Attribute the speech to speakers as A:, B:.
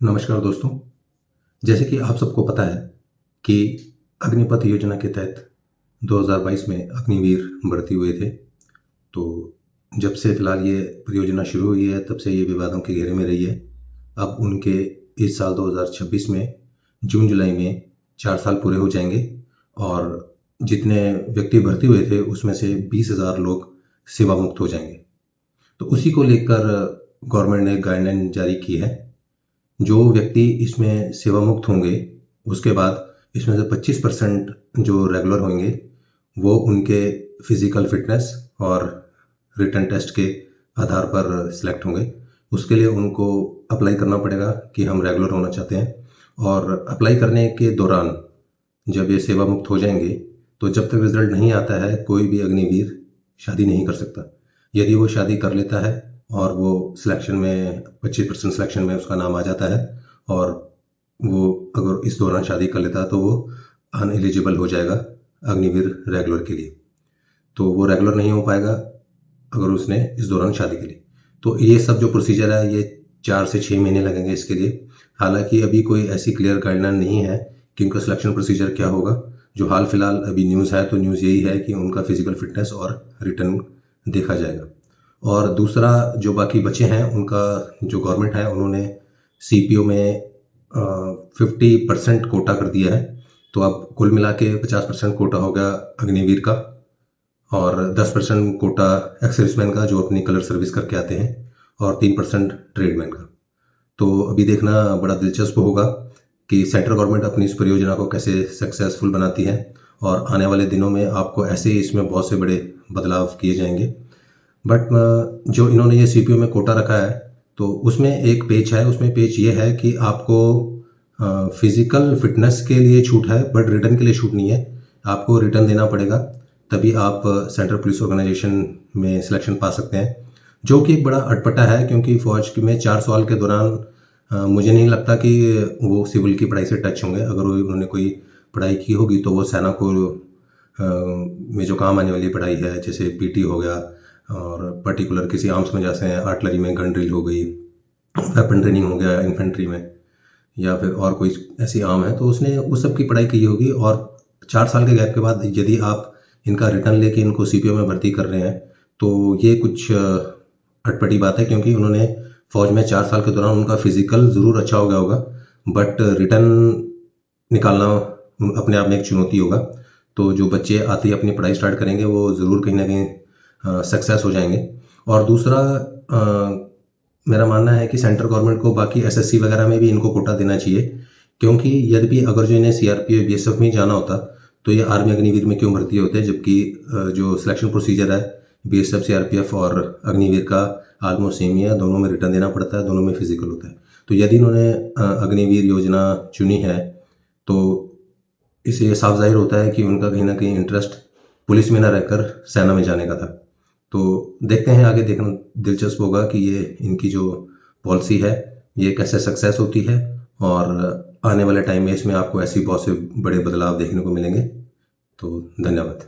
A: नमस्कार दोस्तों। जैसे कि आप सबको पता है कि अग्निपथ योजना के तहत 2022 में अग्निवीर भर्ती हुए थे। तो जब से फिलहाल ये परियोजना शुरू हुई है तब से ये विवादों के घेरे में रही है। अब उनके इस साल 2026 में जून जुलाई में 4 साल पूरे हो जाएंगे और जितने व्यक्ति भर्ती हुए थे उसमें से 20,000 लोग सेवा मुक्त हो जाएंगे। तो उसी को लेकर गवर्नमेंट ने गाइडलाइन जारी की है। जो व्यक्ति इसमें सेवा मुक्त होंगे उसके बाद इसमें से 25% जो रेगुलर होंगे वो उनके फिजिकल फिटनेस और रिटन टेस्ट के आधार पर सिलेक्ट होंगे। उसके लिए उनको अप्लाई करना पड़ेगा कि हम रेगुलर होना चाहते हैं, और अप्लाई करने के दौरान जब ये सेवा मुक्त हो जाएंगे तो जब तक रिजल्ट नहीं आता है कोई भी अग्निवीर शादी नहीं कर सकता। यदि वो शादी कर लेता है और वो सिलेक्शन में 25% सिलेक्शन में उसका नाम आ जाता है और वो अगर इस दौरान शादी कर लेता है तो वो अनएलिजिबल हो जाएगा अग्निवीर रेगुलर के लिए। तो वो रेगुलर नहीं हो पाएगा अगर उसने इस दौरान शादी की। तो ये सब जो प्रोसीजर है ये 4 से 6 महीने लगेंगे इसके लिए। हालांकि अभी कोई ऐसी क्लियर गाइडलाइन नहीं है कि उनका सिलेक्शन प्रोसीजर क्या होगा। जो हाल फिलहाल अभी न्यूज़ है तो न्यूज़ यही है कि उनका फिजिकल फिटनेस और रिटर्न देखा जाएगा। और दूसरा जो बाकी बचे हैं उनका जो गवर्नमेंट है उन्होंने सीपीओ में 50% कोटा कर दिया है। तो अब कुल मिला के 50% कोटा हो गया अग्निवीर का और 10% कोटा एक्सर्विसमैन का जो अपनी कलर सर्विस करके आते हैं और 3% ट्रेडमैन का। तो अभी देखना बड़ा दिलचस्प होगा कि सेंट्रल गवर्नमेंट अपनी इस परियोजना को कैसे सक्सेसफुल बनाती है, और आने वाले दिनों में आपको ऐसे ही इसमें बहुत से बड़े बदलाव किए जाएंगे। बट जो इन्होंने ये सीपीओ में कोटा रखा है तो उसमें एक पेज है, उसमें पेज ये है कि आपको फिजिकल फिटनेस के लिए छूट है बट रिटर्न के लिए छूट नहीं है। आपको रिटर्न देना पड़ेगा तभी आप सेंट्रल पुलिस ऑर्गेनाइजेशन में सिलेक्शन पा सकते हैं, जो कि एक बड़ा अटपटा है क्योंकि फौज में 4 साल के दौरान मुझे नहीं लगता कि वो सिविल की पढ़ाई से टच होंगे। अगर उन्होंने कोई पढ़ाई की होगी तो वो सेना को में जो काम आने वाली पढ़ाई है जैसे पीटी हो गया, और पर्टिकुलर किसी आर्म्स में जैसे आर्टिलरी में गन ड्रिल हो गई, वेपन ट्रेनिंग हो गया इन्फेंट्री में, या फिर और कोई ऐसी आर्म है तो उसने उस सब की पढ़ाई की होगी। और 4 साल के गैप के बाद यदि आप इनका रिटर्न लेके इनको सीपीओ में भर्ती कर रहे हैं तो ये कुछ अटपटी बात है, क्योंकि उन्होंने फौज में 4 साल के दौरान उनका फिजिकल ज़रूर अच्छा हो गया होगा बट रिटर्न निकालना अपने आप में एक चुनौती होगा। तो जो बच्चे आते ही अपनी पढ़ाई स्टार्ट करेंगे वो ज़रूर कहीं ना कहीं सक्सेस हो जाएंगे। और दूसरा मेरा मानना है कि सेंट्रल गवर्नमेंट को बाकी एसएससी वगैरह में भी इनको कोटा देना चाहिए, क्योंकि यदि अगर जो इन्हें सीआरपीएफ बीएसएफ में जाना होता तो ये आर्मी अग्निवीर में क्यों भर्ती होते, जबकि जो सिलेक्शन प्रोसीजर है बीएसएफ सीआरपीएफ और अग्निवीर का ऑलमोस्ट सेम ही है। दोनों में रिटर्न देना पड़ता है, दोनों में फिजिकल होता है। तो यदि इन्होंने अग्निवीर योजना चुनी है तो इससे ये साफ जाहिर होता है कि उनका कहीं ना कहीं इंटरेस्ट पुलिस में ना रहकर सेना में जाने का था। तो देखते हैं आगे, देखना दिलचस्प होगा कि ये इनकी जो पॉलिसी है ये कैसे सक्सेस होती है, और आने वाले टाइम में इसमें आपको ऐसी बहुत से बड़े बदलाव देखने को मिलेंगे। तो धन्यवाद।